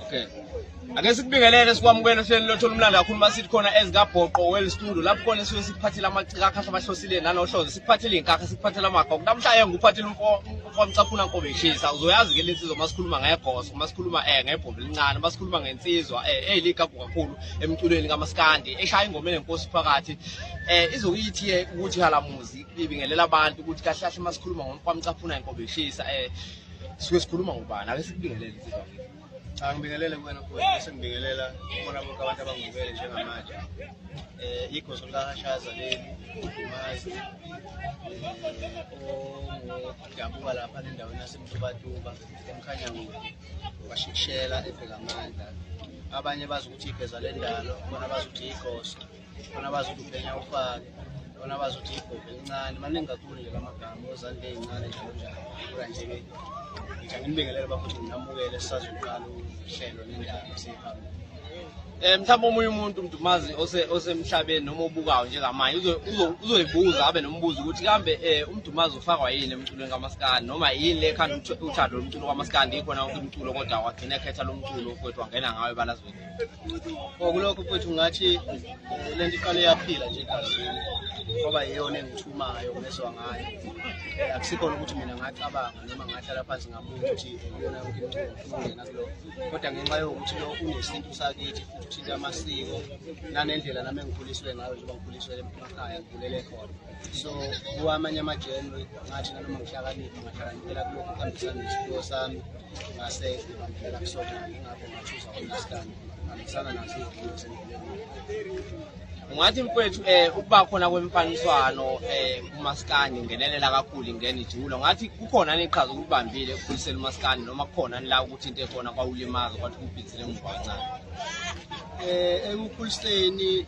Okay. Ake sikubingelele sikwamukela hlelo lothola umlando kakhulu masithi khona ezingabhoqo well studio lapho khona siwe siphathela amacika akhahle abahlosile nanohlozo siphathela inkakha siphathela amagogo namhlanje ngikuphathela umfamcaphuna nkobeshisa uzoyazi ke lensizwa masikhuluma ngegoso masikhuluma ngebhombe lincane masikhuluma ngensizwa eligagu kakhulu emculweni kaMaskandi eshaya ingoma enenkosi phakathi izokuyithi ukuthi halamuzi ibingelela abantu ukuthi kahle kahle masikhuluma ngomfamcaphuna nkobeshisa siwe sikhuluma ngubani ake sikubingelele insizwa Angibingelele kuwena bese ngibingelela bona bonke abantu abangibukele njengamanje. Igoso likahashaza leli Umdumazi odabuka lapha endaweni yaseMtubatuba emkhanyango washikishela ebhekamandla. Abanye bazi ukuthi igeza lendalo, bona bazi ukuthi igoso, bona bazi ukuthi uphenya ufake, bona bazi ukuthi ibhobhe lincane, maningi kakhulu nje lamagama ozande ezincane njalo njalo. Kanje ke ngibingelele bafuthi nginamukele sisazoqala uhlelo lendaba sihamba. Mhlawumbe omunye umuntu Umdumazi osemhlabeni noma obukayo njengamanje uzoyibuza abe nombuzo ukuthi kambe Umdumazi ufakwa yini emculweni kaMaskandi noma yini le khanda uthando lomculo kaMaskandi ikhona wonke umculo kodwa wagcina ekhetha lo mculo kodwa ngena ngayo ebalazweni. Kulokho mfethu ngathi lento iqale yaphila nje egazini ngoba iyona engithumayo kuleswa ngayo. Akusikhona ukuthi mina ngacabanga noma ngahlala phansi ngabuza ukuthi iyona yonke imculo ngena kulo kodwa ngenxa yokuthi lo unesintu sakithi futhi uthinta amasiko nanendlela nami engikhuliswe ngayo njengoba ngikhuliswe emakhaya ngikulele khona. So kuwamanye amajene ngathi noma ngihlakaniphi ngahlakaniphela kulokho kuhambisana nesiphiwo sami ngase ngibambela kusona ngingakho ngathuza uMaskandi ngihambisana nazo izinto Ungathi mfethu ukuba khona kwemfaniswano kuMaskandi ngenelela kakhulu ingene ijulo ngathi kukhona neqhaza ukubambile ekukhuliseni uMaskandi noma kukhona la ukuthi into ekhona kwaulimaza kwathi kubhizile emva kancane ekukhuliseni